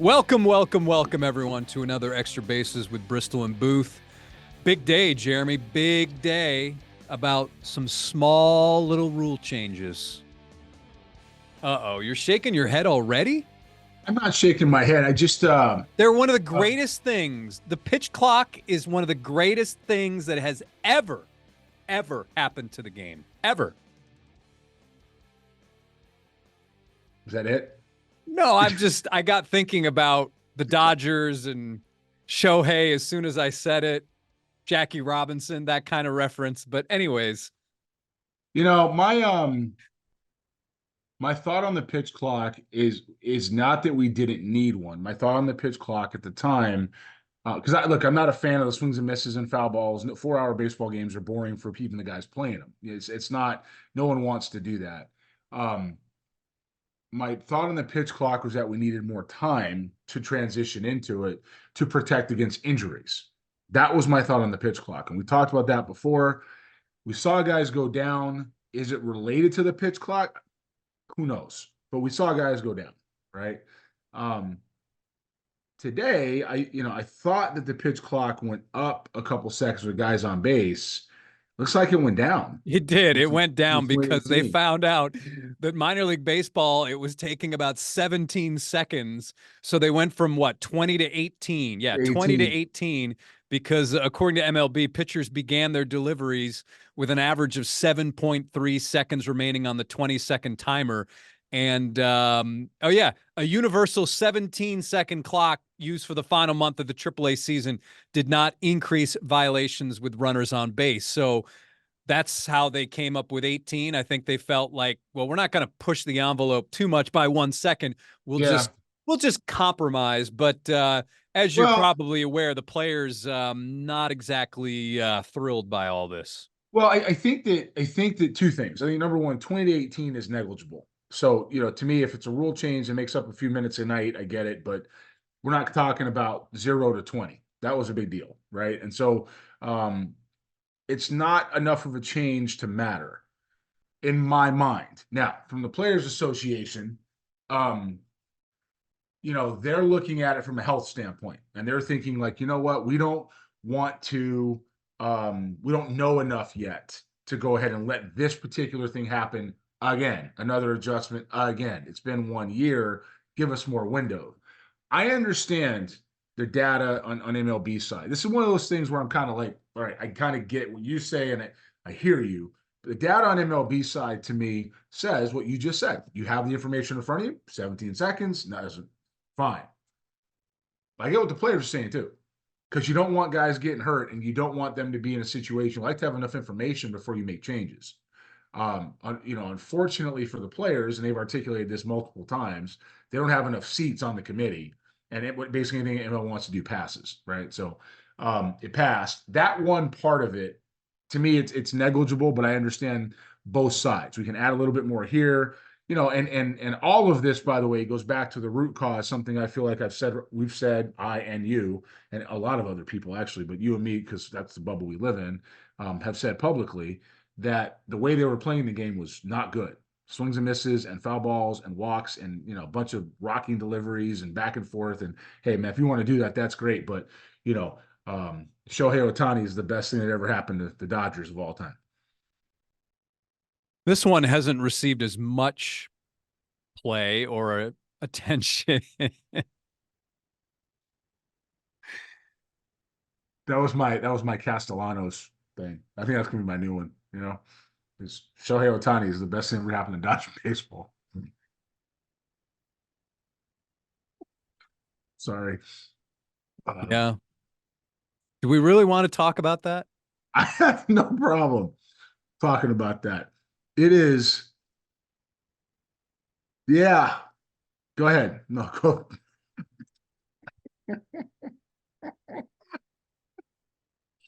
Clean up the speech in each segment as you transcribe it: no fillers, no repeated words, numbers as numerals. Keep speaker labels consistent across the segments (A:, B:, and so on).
A: Welcome, everyone, to another Extra Bases with Bristol and Booth. Big day, Jeremy. Big day about some small little rule changes. Uh-oh, you're shaking your head already?
B: I'm not shaking my head. I just
A: They're one of the greatest things. The pitch clock is one of the greatest things that has ever happened to the game. Ever.
B: is that it?
A: No, I got thinking about the Dodgers and Shohei as soon as I said it. Jackie Robinson, that kind of reference. But anyways,
B: My thought on the pitch clock is not that we didn't need one. My thought on the pitch clock at the time, because I'm not a fan of the swings and misses and foul balls. 4-hour baseball games are boring for even the guys playing them. It's not. No one wants to do that. Um, my thought on the pitch clock was that we needed more time to transition into it to protect against injuries. That was my thought on the pitch clock. And we talked about that before. We saw guys go down. Is it related to the pitch clock? Who knows? But we saw guys go down, right? Um, Today, I thought that the pitch clock went up a couple seconds with guys on base. Looks like it went down
A: it did. It
B: with,
A: went down
B: with
A: because they
B: 2018.
A: found out that minor league baseball, it was taking about 17 seconds. So they went from what, 20 to 18? Yeah, 20 to
B: 18.
A: 18, because according to MLB, pitchers began their deliveries with an average of 7.3 seconds remaining on the 20-second timer. And a universal 17-second clock used for the final month of the AAA season did not increase violations with runners on base. So that's how they came up with 18. I think they felt like, well, we're not going to push the envelope too much by 1 second.
B: Yeah.
A: We'll just compromise. But as you're
B: Well,
A: probably aware, the players not exactly thrilled by all this.
B: I think that two things. I think number one, 20 to 18 is negligible. So, to me, if it's a rule change that makes up a few minutes a night, I get it. But we're not talking about 0 to 20. That was a big deal, right? And so it's not enough of a change to matter in my mind. Now, from the Players Association, um, they're looking at it from a health standpoint, and they're thinking like, you know what, want to, we don't know enough yet to go ahead and let this particular thing happen again, another adjustment again. It's been 1 year. Give us more window. I understand the data on MLB side. This is one of those things where I'm kind of like, all right, I kind of get what you say, and I hear you. The data on MLB side to me says what you just said. You have the information in front of you, 17 seconds, fine. I get what the players are saying too, because you don't want guys getting hurt and you don't want them to be in a situation. You like to have enough information before you make changes. Unfortunately for the players, and they've articulated this multiple times, they don't have enough seats on the committee, and basically anything ML wants to do passes, right? So it passed. That one part of it, to me, it's negligible, but I understand both sides. We can add a little bit more here, and all of this, by the way, goes back to the root cause. Something I feel like we've said, I and you, and a lot of other people actually, but you and me, because that's the bubble we live in, have said publicly that the way they were playing the game was not good. Swings and misses and foul balls and walks and a bunch of rocking deliveries and back and forth. And hey, man, if you want to do that, that's great. But Shohei Ohtani is the best thing that ever happened to the Dodgers of all time.
A: This one hasn't received as much play or attention.
B: That was my Castellanos thing. I think that's gonna be my new one. Is Shohei Ohtani is the best thing ever happened to Dodger baseball. Sorry.
A: Yeah. Do we really want to talk about that?
B: I have no problem talking about that. It is, yeah. Go ahead. No, go.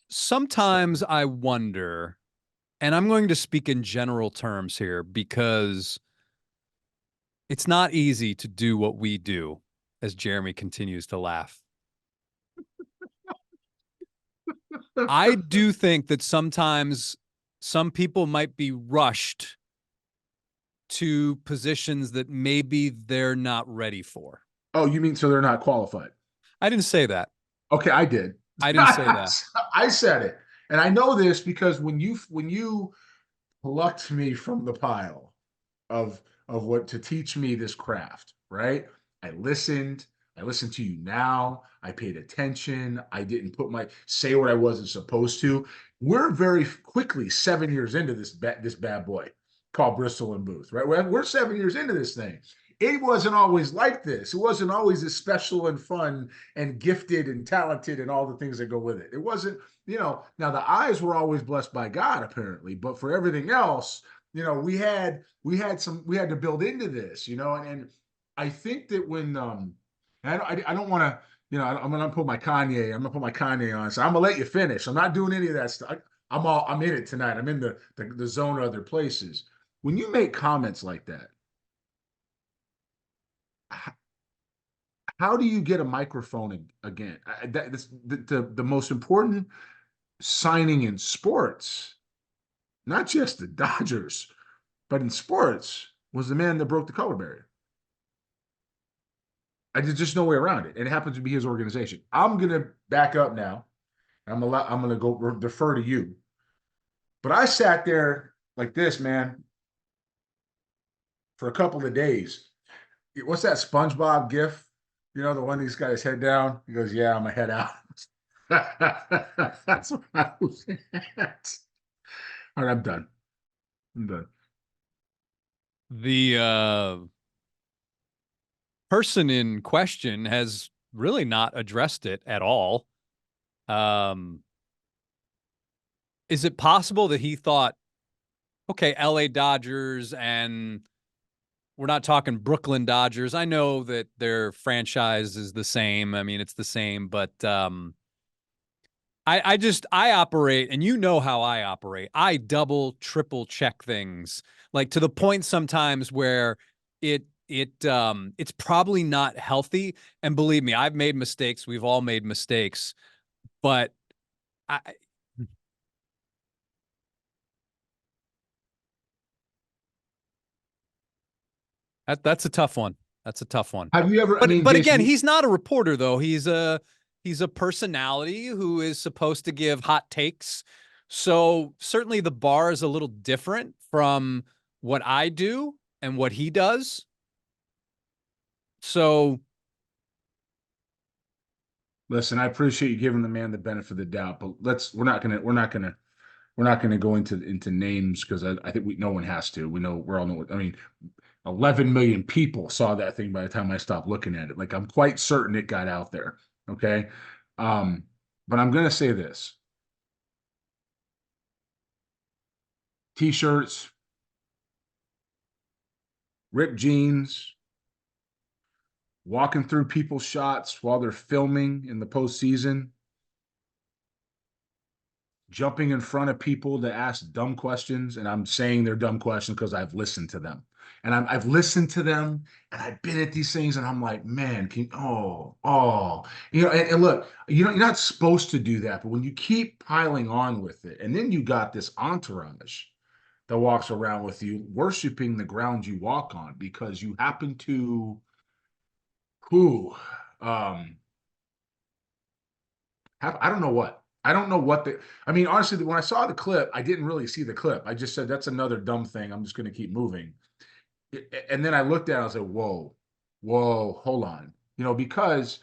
A: Sometimes I wonder, and I'm going to speak in general terms here because it's not easy to do what we do, as Jeremy continues to laugh. I do think that sometimes some people might be rushed to positions that maybe they're not ready for.
B: Oh, you mean so they're not qualified?
A: I didn't say that.
B: Okay, I did.
A: I didn't say that.
B: I said it, and I know this because when you plucked me from the pile of what to teach me this craft, right? I listened. I listened to you now. I paid attention. I didn't say what I wasn't supposed to. We're very quickly 7 years into this bad boy called Bristol and Booth, right? We're 7 years into this thing. It wasn't always like this. It wasn't always as special and fun and gifted and talented and all the things that go with it. It wasn't, now the eyes were always blessed by God, apparently, but for everything else, we had to build into this, and I think that when I don't want to, I'm gonna put my Kanye on, so I'm gonna let you finish. I'm not doing any of that stuff. I'm in it tonight. I'm in the zone of other places. When you make comments like that, how do you get a microphone again? That's the most important signing in sports, not just the Dodgers, but in sports, was the man that broke the color barrier. There's just no way around it. And it happens to be his organization. I'm gonna back up now. I'm gonna go defer to you. But I sat there like this, man, for a couple of days. What's that SpongeBob gif? The one he's got his head down. He goes, "Yeah, I'm a head out." That's what I was at. All right, I'm done. I'm done.
A: The person in question has really not addressed it at all. Is it possible that he thought, okay, LA Dodgers, and we're not talking Brooklyn Dodgers. I know that their franchise is the same. I mean, it's the same, but I operate, and you know how I operate. I double, triple check things, like to the point sometimes where it's probably not healthy. And believe me, I've made mistakes. We've all made mistakes, but I that's a tough one. That's a tough one.
B: Have you ever? I mean,
A: But
B: Jason,
A: again, he's not a reporter though. He's a personality who is supposed to give hot takes. So certainly the bar is a little different from what I do and what he does. So
B: listen, I appreciate you giving the man the benefit of the doubt, but we're not gonna go into names because I think no one has to. We're all know. I mean, 11 million people saw that thing by the time I stopped looking at it. Like I'm quite certain it got out there. Okay, um, but I'm gonna say this: t-shirts, ripped jeans, walking through people's shots while they're filming in the postseason, jumping in front of people to ask dumb questions. And I'm saying they're dumb questions because I've listened to them. And I've listened to them and I've been at these things and I'm like, man, and look, you're not supposed to do that. But when you keep piling on with it, and then you got this entourage that walks around with you, worshiping the ground you walk on because you happen to, who, um, I don't know what. I don't know what I mean, honestly, when I saw the clip, I didn't really see the clip. I just said, that's another dumb thing. I'm just going to keep moving. And then I looked at it, I was like, whoa, whoa, hold on. Because,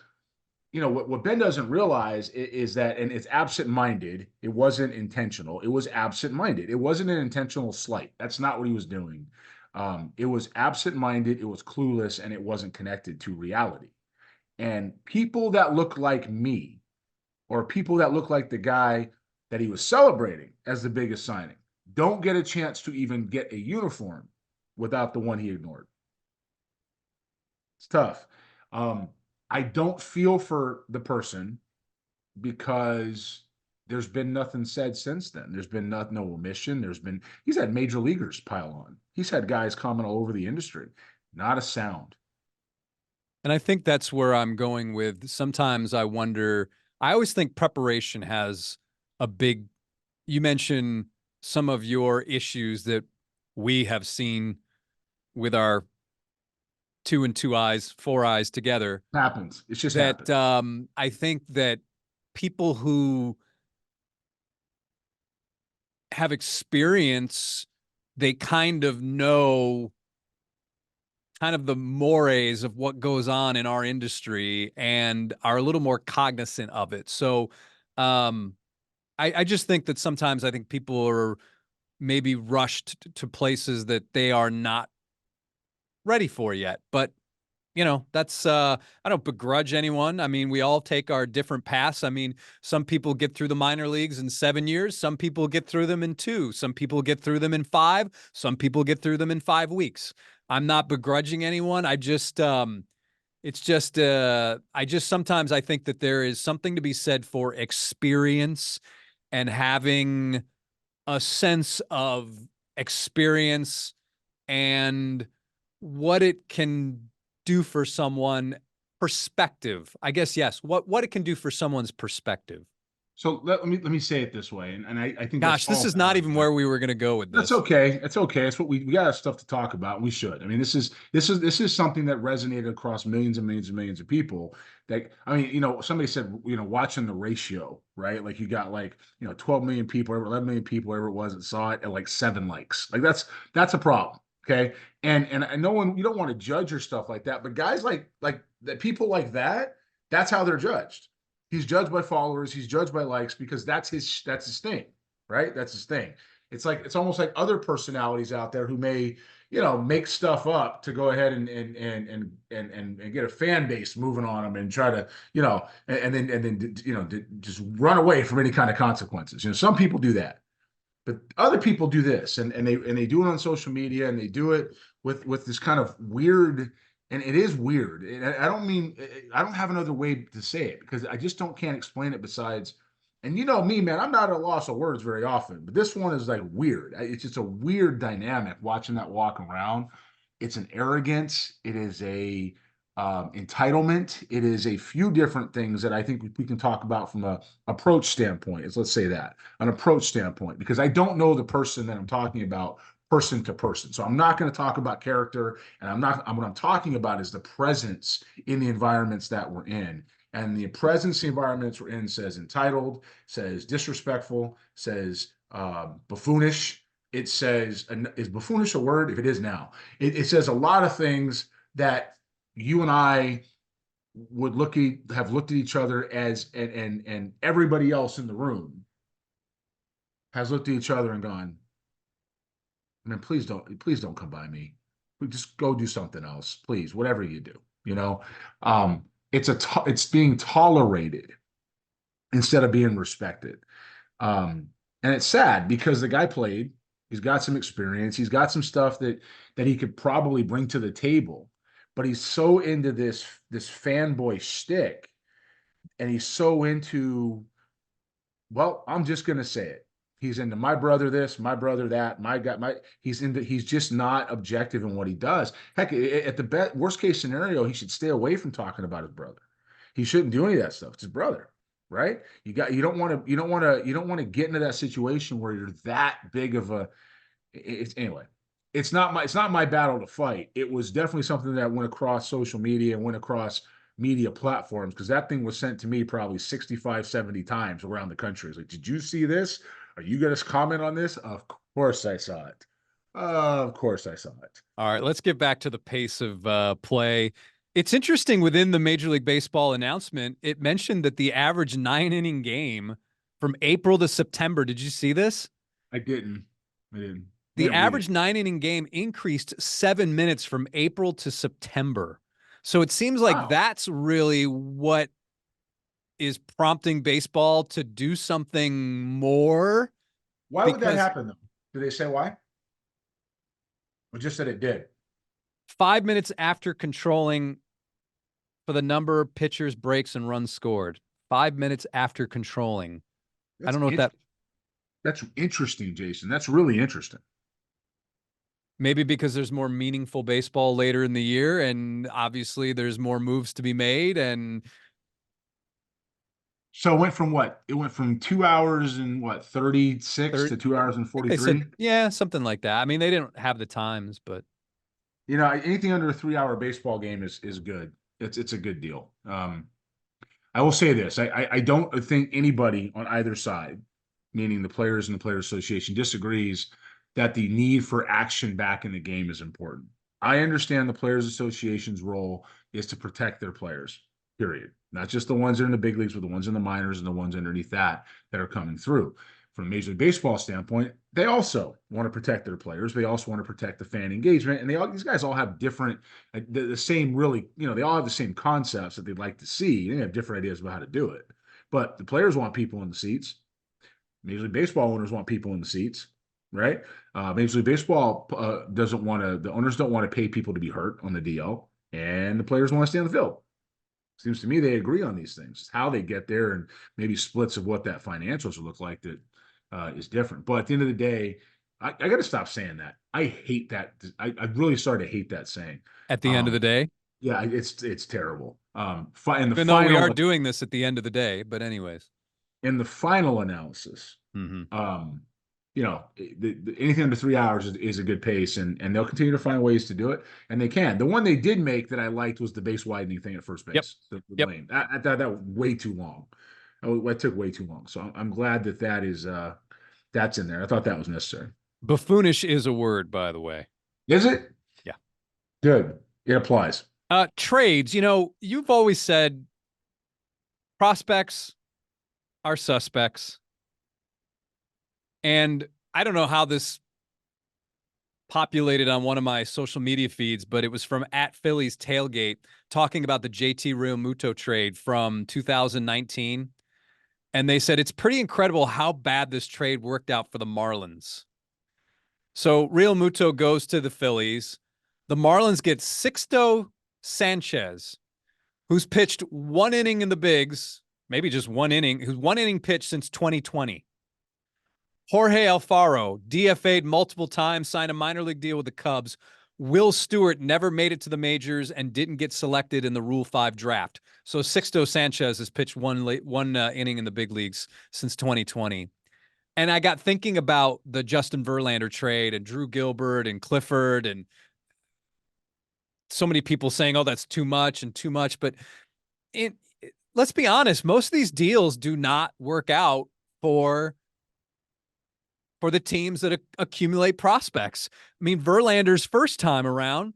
B: what Ben doesn't realize is that, and it's absent-minded. It wasn't intentional. It was absent-minded. It wasn't an intentional slight. That's not what he was doing. It was absent-minded. It was clueless, and it wasn't connected to reality. And people that look like me, or people that look like the guy that he was celebrating as the biggest signing, don't get a chance to even get a uniform without the one he ignored. It's tough. Um, I don't feel for the person because there's been nothing said since then. There's been no omission. He's had major leaguers pile on. He's had guys comment all over the industry. Not a sound.
A: and I think that's where I'm going with. Sometimes I wonder, I always think preparation has a big, you mentioned some of your issues that we have seen with our two and two eyes, four eyes together.
B: Happens. It just
A: That
B: happens.
A: I think that people who have experience, they kind of know kind of the mores of what goes on in our industry and are a little more cognizant of it. So um, I just think that sometimes I think people are maybe rushed to places that they are not ready for yet. But that's I don't begrudge anyone. I mean, we all take our different paths. I mean, some people get through the minor leagues in 7 years, some people get through them in 2, some people get through them in 5, some people get through them in 5 weeks. I'm not begrudging anyone. It's just I just sometimes I think that there is something to be said for experience and having a sense of experience and what it can do for someone. Perspective, I guess. Yes, what it can do for someone's perspective.
B: So let me say it this way, and I think that's
A: Gosh, this
B: all
A: is not
B: valid.
A: even where we were going to go with
B: That's
A: this.
B: okay. It's okay. It's what we got stuff to talk about. We should. I mean, this is something that resonated across millions and millions and millions of people. That I mean, somebody said, watching the ratio, right? Like you got 12 million people, or 11 million people, whatever it was, that saw it, and like 7 likes. Like that's a problem. Okay. And I know you don't want to judge or stuff like that, but guys like that, people like that, that's how they're judged. He's judged by followers. He's judged by likes because that's his thing, right? That's his thing. It's almost like other personalities out there who may, make stuff up to go ahead and get a fan base moving on them and try to, and then just run away from any kind of consequences. Some people do that, but other people do this, and they do it on social media, and they do it with this kind of weird, and it is weird. And I don't have another way to say it because I just can't explain it besides. And you know me, man, I'm not at a loss of words very often, but this one is like weird. It's just a weird dynamic watching that walk around. It's an arrogance. It is a entitlement. It is a few different things that I think we can talk about from a approach standpoint. Let's say that an approach standpoint, because I don't know the person that I'm talking about person to person. So I'm not going to talk about character, and what I'm talking about is the presence in the environments that we're in. And the presence, the environments we're in says entitled, says disrespectful, says buffoonish. It says, is buffoonish a word? If it is now, it says a lot of things that you and I would have looked at each other as, and everybody else in the room has looked at each other and gone, man, please don't come by me. We just go do something else, please. Whatever you do, um, it's being tolerated instead of being respected. And it's sad because the guy played. He's got some experience. He's got some stuff that he could probably bring to the table. But he's so into this fanboy shtick, and he's so into, well, I'm just gonna say it. He's into my brother this, my brother that, my guy, he's just not objective in what he does. Heck, at the worst case scenario, he should stay away from talking about his brother. He shouldn't do any of that stuff. It's his brother, right? You don't want to get into that situation where you're that big of a anyway. It's not my battle to fight. It was definitely something that went across social media and went across media platforms, because that thing was sent to me probably 65, 70 times around the country. It's like, did you see this? Are you going to comment on this? Of course I saw it. Of course I saw it.
A: All right, let's get back to the pace of play. It's interesting within the Major League Baseball announcement, it mentioned that the average 9 inning game from April to September. Did you see this?
B: I didn't. I didn't. I
A: The
B: didn't read it.
A: average 9 inning game increased 7 minutes from April to September. So it seems like
B: Wow.
A: that's really what is prompting baseball to do something more,
B: Why would that
A: because
B: happen though? Did they say why? Or just that it did?
A: 5 minutes after controlling for the number of pitchers, breaks, and runs scored. 5 minutes after controlling. I
B: That's
A: don't know what that.
B: that's interesting, Jason. That's really interesting.
A: Maybe because there's more meaningful baseball later in the year, and obviously there's more moves to be made. And
B: So it went from what? It went from 2 hours and what, 36
A: third,
B: to 2 hours and
A: I think they said,
B: 43?
A: yeah, something like that. I mean, they didn't have the times, but
B: Anything under a 3-hour baseball game is good. It's a good deal. I will say this: I don't think anybody on either side, meaning the players and the Players Association, disagrees that the need for action back in the game is important. I understand the Players Association's role is to protect their players, period. Not just the ones that are in the big leagues, but the ones in the minors and the ones underneath that are coming through. From a Major League Baseball standpoint, they also want to protect their players. They also want to protect the fan engagement. And these guys all have different, the same really, they all have the same concepts that they'd like to see. They have different ideas about how to do it. But the players want people in the seats. Major League Baseball owners want people in the seats, right? Major League Baseball doesn't want to, the owners don't want to pay people to be hurt on the DL, and the players want to stay on the field. Seems to me they agree on these things. How they get there and maybe splits of what that financials will look like that is different. But at the end of the day, I got to stop saying that. I hate that. I really started to hate that saying.
A: At the end of the day,
B: yeah, it's terrible. In the
A: even though we are
B: final,
A: doing this at the end of the day, but anyways.
B: in the final analysis, anything under 3 hours is a good pace, and they'll continue to find ways to do it, and they can. The one they did make that I liked was the base widening thing at first base.
A: Yep.
B: Lane. That was way too long. It took way too long. So I'm glad that is that's in there. I thought that was necessary.
A: Buffoonish is a word, by the way.
B: Is it?
A: Yeah.
B: Good. It applies.
A: Trades. You've always said prospects are suspects. And I don't know how this populated on one of my social media feeds, but it was from @Phillies Tailgate talking about the JT Realmuto trade from 2019. And they said it's pretty incredible how bad this trade worked out for the Marlins. So Realmuto goes to the Phillies. The Marlins get Sixto Sanchez, who's pitched one inning in the bigs, maybe just one inning, who's one inning pitched since 2020. Jorge Alfaro, DFA'd multiple times, signed a minor league deal with the Cubs. Will Stewart never made it to the majors and didn't get selected in the Rule 5 draft. So Sixto Sanchez has pitched one inning in the big leagues since 2020. And I got thinking about the Justin Verlander trade and Drew Gilbert and Clifford and so many people saying, oh, that's too much and too much. But let's be honest, most of these deals do not work out for the teams that accumulate prospects. I mean, Verlander's first time around,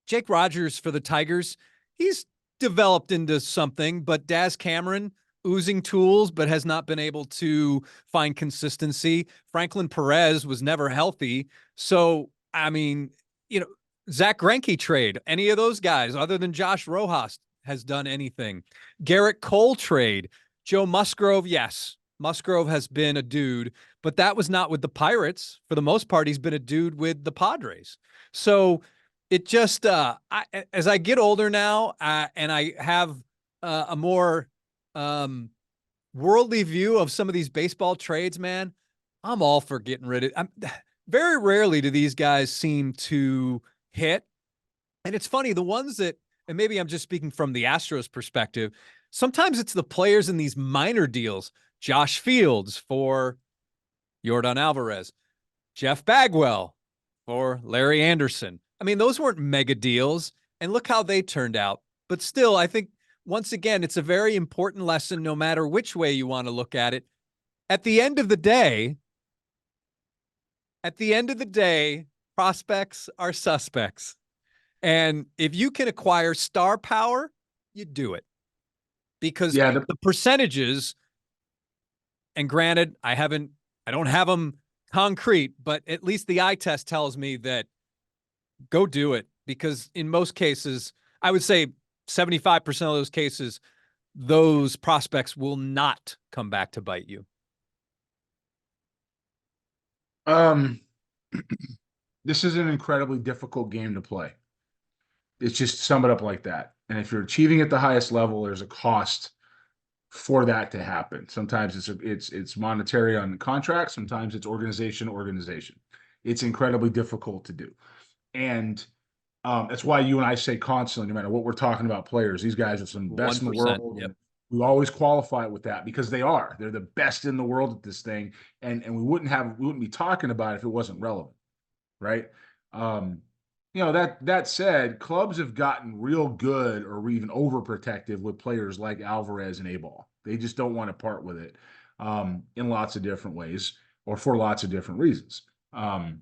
A: Jake Rogers for the Tigers, he's developed into something, but Daz Cameron oozing tools, but has not been able to find consistency. Franklin Perez was never healthy. So, I mean, Zach Greinke trade, any of those guys other than Josh Rojas has done anything. Garrett Cole trade, Joe Musgrove, yes. Musgrove has been a dude, but that was not with the Pirates. For the most part, he's been a dude with the Padres. So it just, as I get older now, and I have a more worldly view of some of these baseball trades, man, I'm all for getting rid of. Very rarely do these guys seem to hit. And it's funny, the ones that, and maybe I'm just speaking from the Astros perspective, sometimes it's the players in these minor deals. Josh Fields for Yordan Alvarez, Jeff Bagwell for Larry Anderson. I mean, those weren't mega deals, and look how they turned out. But still, I think, once again, it's a very important lesson, no matter which way you want to look at it. At the end of the day, prospects are suspects. And if you can acquire star power, you do it. Because the percentages, and granted, I don't have them concrete, but at least the eye test tells me that go do it. Because in most cases, I would say 75% of those cases, those prospects will not come back to bite you.
B: This is an incredibly difficult game to play. It's just sum it up like that. And if you're achieving at the highest level, there's a cost for that to happen. Sometimes it's monetary on contracts. Sometimes it's organization. It's incredibly difficult to do. And that's why you and I say constantly, no matter what we're talking about players, these guys are some best in the world.
A: Yep.
B: We always qualify with that because they're the best in the world at this thing. And we wouldn't be talking about it if it wasn't relevant. Right. that said, clubs have gotten real good or even overprotective with players like Alvarez and A-Ball. They just don't want to part with it in lots of different ways or for lots of different reasons. Um,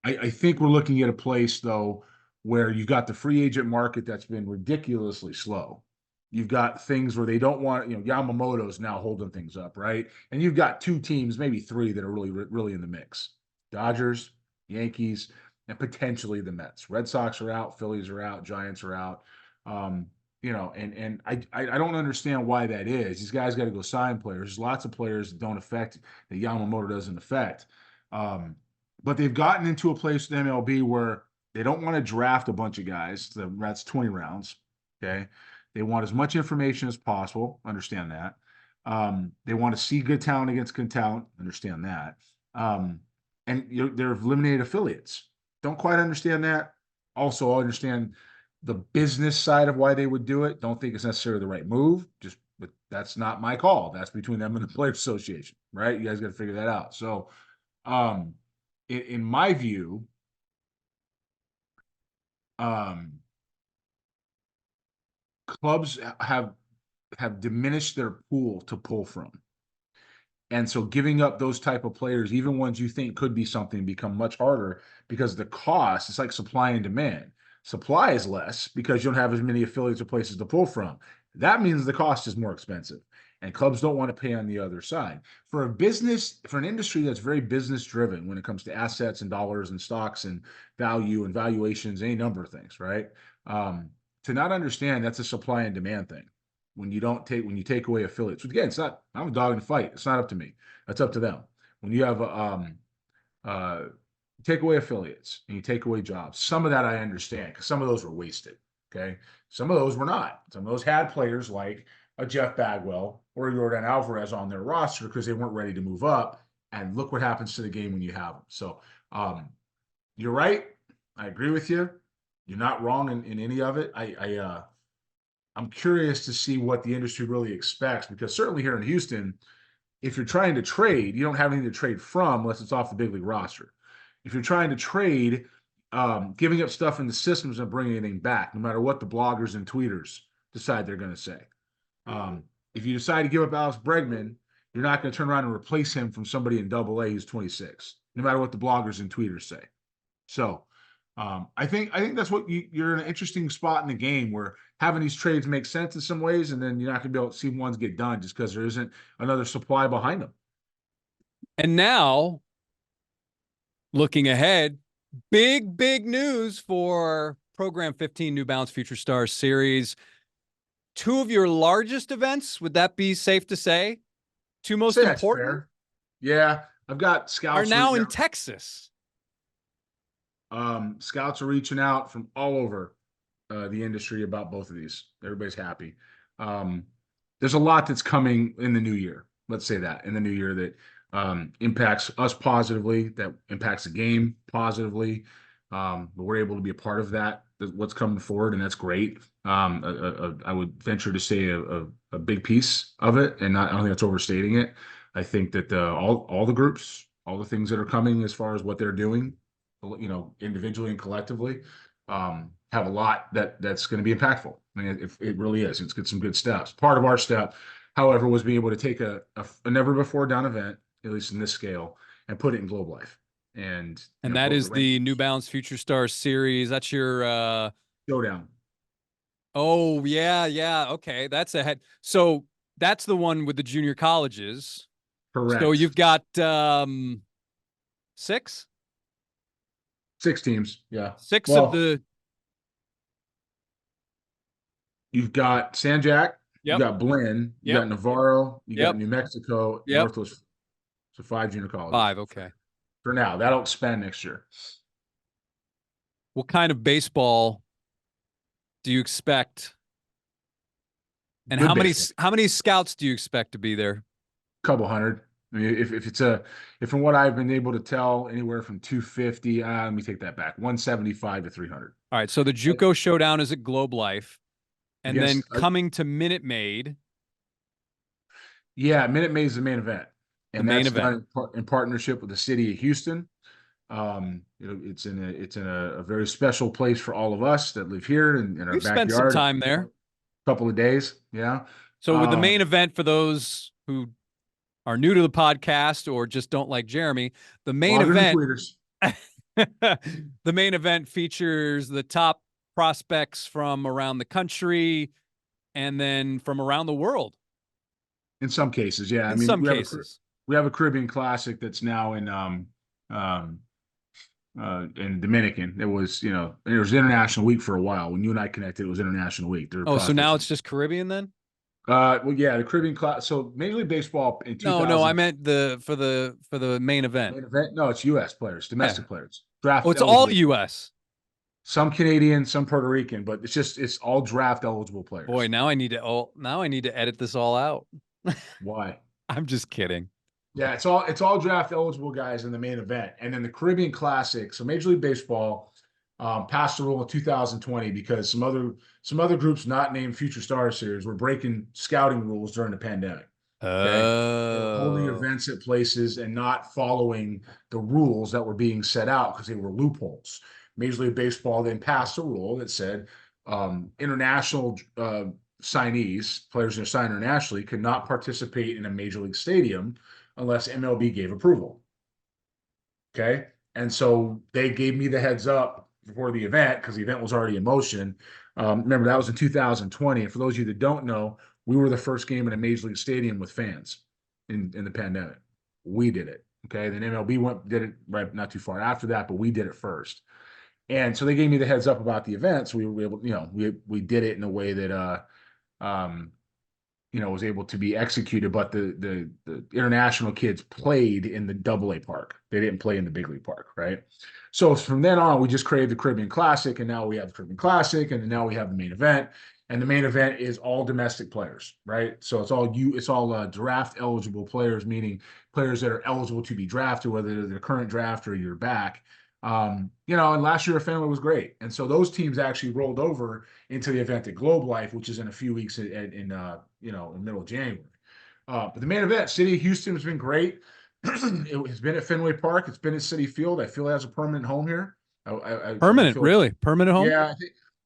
B: I think we're looking at a place though where you've got the free agent market that's been ridiculously slow. You've got things where they don't want, Yamamoto's now holding things up, right? And you've got two teams, maybe three, that are really in the mix: Dodgers, Yankees, and potentially the Mets. Red Sox are out, Phillies are out, Giants are out. And I don't understand why that is. These guys got to go sign players. There's lots of players that don't affect that Yamamoto doesn't affect. Um, but they've gotten into a place in MLB where they don't want to draft a bunch of guys. That's 20 rounds. Okay. They want as much information as possible. Understand that. They want to see good talent against good talent. Understand that. They're eliminated affiliates. Don't quite understand that. Also, I understand the business side of why they would do it. Don't think it's necessarily the right move. But that's not my call. That's between them and the Players Association, right? You guys got to figure that out. So, in my view, clubs have diminished their pool to pull from. And so giving up those type of players, even ones you think could be something, become much harder because the cost, it's like supply and demand. Supply is less because you don't have as many affiliates or places to pull from. That means the cost is more expensive. And clubs don't want to pay on the other side. For an industry that's very business driven when it comes to assets and dollars and stocks and value and valuations, any number of things, right? To not understand that's a supply and demand thing. When you take away affiliates, which again, it's not, I'm a dog in the fight. It's not up to me. That's up to them. When you have take away affiliates and you take away jobs, some of that I understand because some of those were wasted. Okay. Some of those were not. Some of those had players like a Jeff Bagwell or a Yordan Alvarez on their roster because they weren't ready to move up. And look what happens to the game when you have them. So you're right. I agree with you. You're not wrong in any of it. I'm curious to see what the industry really expects because certainly here in Houston, if you're trying to trade, you don't have anything to trade from unless it's off the big league roster. If you're trying to trade, giving up stuff in the systems and bringing anything back, no matter what the bloggers and tweeters decide they're going to say. If you decide to give up Alex Bregman, you're not going to turn around and replace him from somebody in Double-A who's 26, no matter what the bloggers and tweeters say. So I think that's what you're in an interesting spot in the game where having these trades make sense in some ways, and then you're not going to be able to see ones get done just because there isn't another supply behind them.
A: And now, looking ahead, big news for Program 15 New Balance Future Stars Series. Two of your largest events, would that be safe to say? Two most important?
B: Fair. Yeah, I've got scouts
A: are now in Texas.
B: Scouts are reaching out from all over the industry about both of these. Everybody's happy. There's a lot that's coming in the new year. Let's say that in the new year that impacts us positively, that impacts the game positively. But we're able to be a part of that. What's coming forward, and that's great. I would venture to say a big piece of it, and I don't think that's overstating it. I think that all the groups, all the things that are coming as far as what they're doing, individually and collectively, have a lot that's going to be impactful. I mean, it really is. It's got some good steps. Part of our step, however, was being able to take a never before done event, at least in this scale, and put it in Globe Life. And
A: that is the New Balance Future Stars Series. That's your
B: showdown.
A: Oh, yeah. Okay, that's ahead. So that's the one with the junior colleges.
B: Correct.
A: So you've got 6
B: teams. Yeah.
A: Six of the.
B: You've got San Jack. You got Blinn. You got Navarro. You got New Mexico. Northwest. So 5 junior colleges.
A: 5. Okay.
B: For now, that'll expand next year.
A: What kind of baseball do you expect? And how many scouts do you expect to be there?
B: Couple hundred. I mean, if from what I've been able to tell, anywhere from 250, let me take that back, 175 to 300.
A: All right. So the JUCO showdown is at Globe Life, and then coming to Minute Maid.
B: Yeah, Minute Maid is the main event, and that's done in partnership with the city of Houston. It's in a very special place for all of us that live here in our
A: We've spent some
B: backyard.
A: time there.
B: Couple of days, yeah.
A: So with the main event, for those who are new to the podcast or just don't like Jeremy, the main
B: Logging
A: event,
B: tweeters.
A: the main event features the top prospects from around the country and then from around the world.
B: In some cases, yeah. I
A: In
B: mean,
A: some cases.
B: we have a Caribbean Classic that's now in Dominican. It was, it was International Week for a while. When you and I connected, it was International Week. There were
A: Oh, so now
B: prospects.
A: it's just Caribbean then?
B: Well, yeah, the Caribbean Class. So Major League Baseball in 2000.
A: No, I meant for the main event.
B: Main event. No, it's U.S. players, domestic
A: Yeah.
B: players,
A: Oh,
B: draft
A: it's all
B: eligible.
A: U.S.
B: Some Canadian, some Puerto Rican, but it's all draft eligible players.
A: Boy, now I need to edit this all out.
B: Why?
A: I'm just kidding.
B: Yeah, it's all draft eligible guys in the main event, and then the Caribbean Classic. So Major League Baseball passed the rule in 2020 because some other groups not named Future Star Series were breaking scouting rules during the pandemic. Okay, they were holding events at places and not following the rules that were being set out because they were loopholes. Major League Baseball then passed a rule that said international signees, players who are signed internationally, could not participate in a major league stadium unless MLB gave approval. Okay. And so they gave me the heads up before the event because the event was already in motion. Remember, that was in 2020. And for those of you that don't know, we were the first game in a major league stadium with fans in the pandemic. We did it. Okay. Then MLB did it right not too far after that, but we did it first. And so they gave me the heads up about the event. So we were able, we did it in a way that was able to be executed, but the international kids played in the AA park. They didn't play in the big league park, right? So from then on, we just created the Caribbean Classic, and now we have the Caribbean Classic, and now we have the main event. And the main event is all domestic players, right? So it's all draft eligible players, meaning players that are eligible to be drafted, whether they're the current draft or you're back. And last year our family was great, and so those teams actually rolled over into the event at Globe Life, which is in a few weeks in middle of January. But the main event, City of Houston, has been great. It has been at Fenway Park. It's been at Citi Field. I feel it has a permanent home here.
A: Permanent, really? Permanent home?
B: Yeah,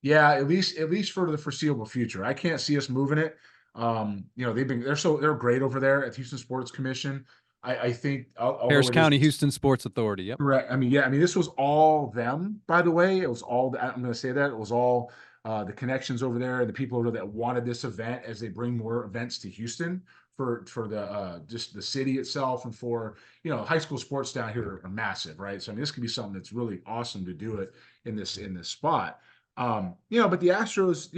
B: yeah. At least for the foreseeable future. I can't see us moving it. They're great over there at Houston Sports Commission. I think
A: Harris County Houston Sports Authority. Yep.
B: Correct. I mean, this was all them, by the way. It was all, I'm going to say that, it was all the connections over there, the people over there that wanted this event as they bring more events to Houston for the just the city itself, and for, high school sports down here are massive, right? So I mean, this could be something that's really awesome to do it in this spot. But the Astros,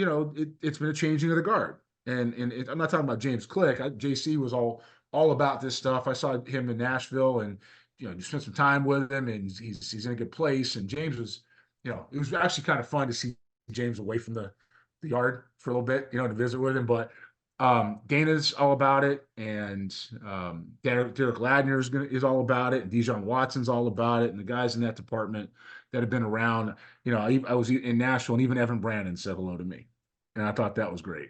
B: it's been a changing of the guard. And I'm not talking about James Click. JC was all about this stuff. I saw him in Nashville, and you spent some time with him, and he's in a good place. And James was, it was actually kind of fun to see James away from the yard for a little bit, to visit with him. But Dana's all about it, and Derek Ladner is all about it, and Dijon Watson's all about it, and the guys in that department that have been around. I was in Nashville, and even Evan Brandon said hello to me, and I thought that was great.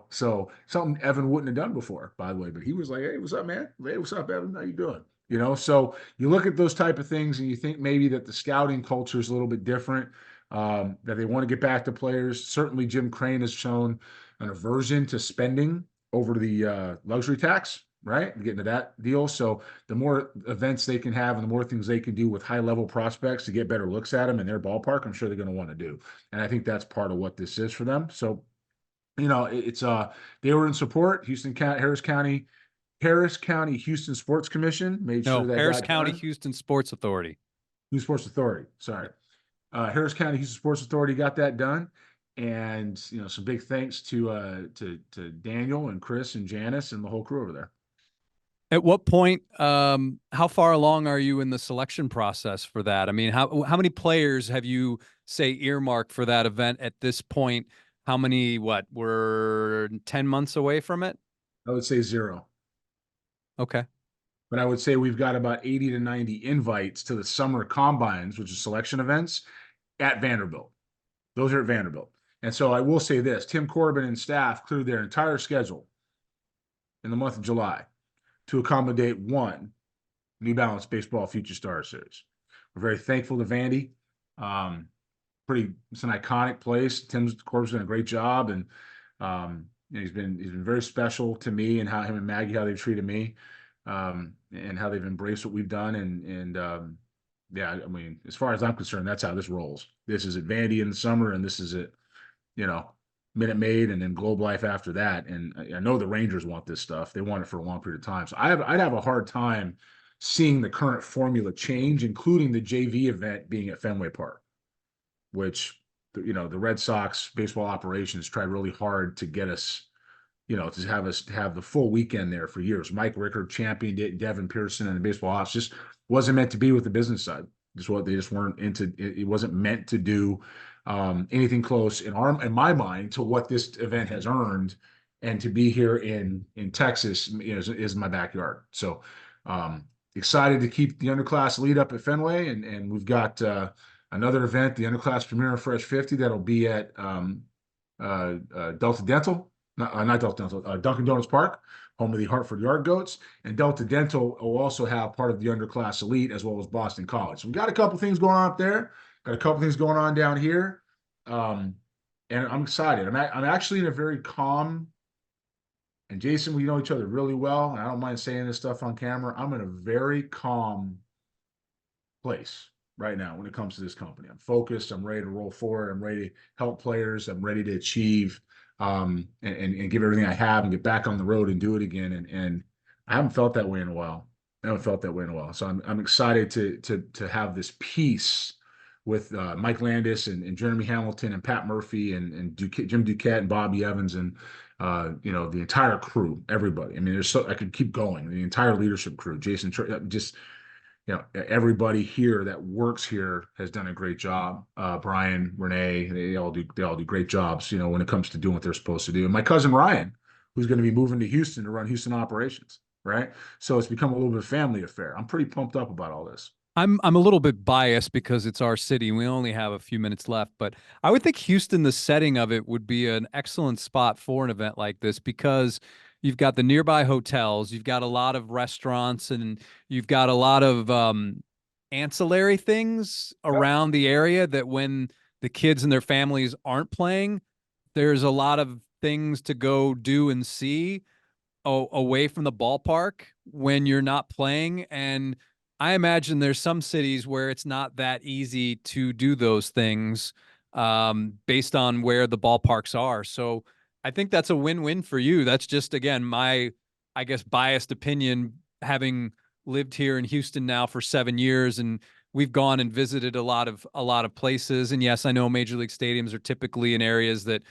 B: So something Evan wouldn't have done before, by the way, but he was like, "Hey, what's up, man? Hey, what's up, Evan? How you doing?" So you look at those type of things and you think maybe that the scouting culture is a little bit different, that they want to get back to players. Certainly Jim Crane has shown an aversion to spending over the luxury tax, right? Getting to that deal. So the more events they can have and the more things they can do with high level prospects to get better looks at them in their ballpark, I'm sure they're going to want to do. And I think that's part of what this is for them. So it's they were in support. Harris County Houston Sports Commission made sure that
A: Harris County Houston Sports Authority.
B: Houston Sports Authority. Sorry, Harris County Houston Sports Authority got that done, and some big thanks to Daniel and Chris and Janice and the whole crew over there.
A: At what point? How far along are you in the selection process for that? I mean, how many players have you earmarked for that event at this point? How many, we're 10 months away from it?
B: I would say 0.
A: Okay.
B: But I would say we've got about 80 to 90 invites to the summer combines, which is selection events at Vanderbilt. Those are at Vanderbilt. And so I will say this, Tim Corbin and staff cleared their entire schedule in the month of July to accommodate one New Balance Baseball Future Star Series. We're very thankful to Vandy. It's an iconic place. Tim's Corb's done a great job, and he's been very special to me, and how him and Maggie, how they've treated me, and how they've embraced what we've done. And yeah, I mean, as far as I'm concerned, that's how this rolls. This is at Vandy in the summer, and this is at, Minute Maid, and then Globe Life after that. And I know the Rangers want this stuff. They want it for a long period of time. So I'd have a hard time seeing the current formula change, including the JV event being at Fenway Park, which, the Red Sox baseball operations tried really hard to get us, to have us have the full weekend there for years. Mike Rickard championed it, Devin Pearson and the baseball ops. Just wasn't meant to be with the business side. They just weren't into it. It wasn't meant to do anything close in my mind to what this event has earned, and to be here in Texas is my backyard. So excited to keep the underclass lead up at Fenway, and we've got another event, the underclass premiere of Fresh 50, that'll be at Delta Dental, not Delta Dental, Dunkin' Donuts Park, home of the Hartford Yard Goats. And Delta Dental will also have part of the underclass elite, as well as Boston College. So we got a couple things going on up there, got a couple things going on down here. And I'm excited. I'm actually in a very calm, and Jason, we know each other really well, and I don't mind saying this stuff on camera. I'm in a very calm place right now when it comes to this company. I'm focused. I'm ready to roll forward. I'm ready to help players. I'm ready to achieve, and give everything I have and get back on the road and do it again. And I haven't felt that way in a while. So I'm excited to have this peace with Mike Landis and Jeremy Hamilton and Pat Murphy and Jim Duquette and Bobby Evans and the entire crew, everybody. I mean, I could keep going. The entire leadership crew, Jason, just everybody here that works here has done a great job. Brian, Renee, they all do great jobs, when it comes to doing what they're supposed to do. And my cousin Ryan, who's going to be moving to Houston to run Houston operations, right? So it's become a little bit of a family affair. I'm pretty pumped up about all this.
A: I'm a little bit biased because it's our city and we only have a few minutes left, but I would think Houston, the setting of it would be an excellent spot for an event like this, because you've got the nearby hotels, you've got a lot of restaurants, and you've got a lot of ancillary things around the area that when the kids and their families aren't playing, there's a lot of things to go do and see away from the ballpark when you're not playing. And I imagine there's some cities where it's not that easy to do those things based on where the ballparks are. So I think that's a win-win for you. That's just, again, my, I guess, biased opinion, having lived here in Houston now for 7 years, and we've gone and visited a lot of places. And yes, I know major league stadiums are typically in areas that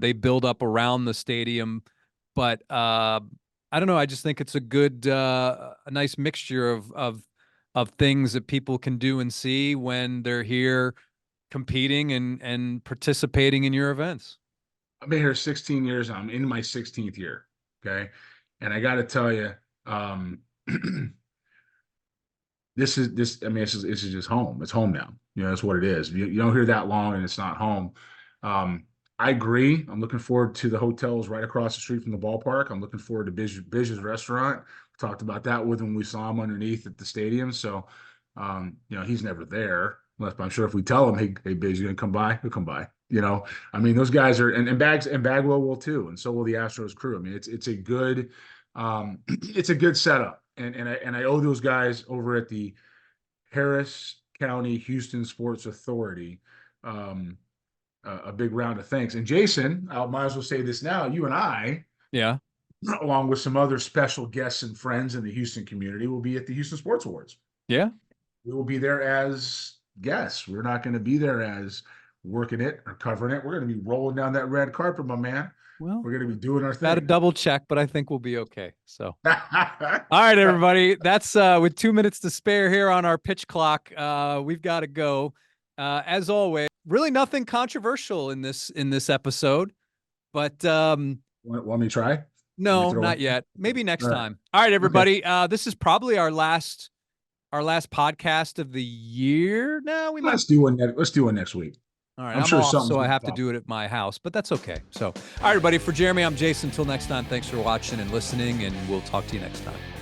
A: they build up around the stadium, but I don't know. I just think it's a good, a nice mixture of things that people can do and see when they're here competing and participating in your events.
B: I've been here 16 years. I'm in my 16th year. Okay. And I got to tell you, this is just home. It's home now. That's what it is. You don't hear that long and it's not home. I agree. I'm looking forward to the hotels right across the street from the ballpark. I'm looking forward to Biz's restaurant. We talked about that with him when we saw him underneath at the stadium. So, he's never there. But I'm sure if we tell him, hey, Biz, you gonna come by? He'll come by. I mean, those guys are, and Bagwell will too, and so will the Astros crew. I mean, it's a good, it's a good setup, and I owe those guys over at the Harris County Houston Sports Authority a big round of thanks. And Jason, I might as well say this now, you and I,
A: yeah,
B: along with some other special guests and friends in the Houston community, will be at the Houston Sports Awards.
A: Yeah,
B: we will be there as guests. We're not going to be there as working it or covering it. We're going to be rolling down that red carpet, my man.
A: Well,
B: we're going to be doing our thing.
A: Got to double check, but I think we'll be okay. So, all right, everybody. That's with 2 minutes to spare here on our pitch clock. We've got to go. As always, really nothing controversial in this episode, but
B: want me to try?
A: No, not yet. Maybe next time. All right, everybody. Okay. This is probably our last podcast of the year. No,
B: let's do one next week.
A: All right, I'm sure off, so I have to do it at my house, but that's okay. So, all right, everybody, for Jeremy, I'm Jason. Until next time, thanks for watching and listening, and we'll talk to you next time.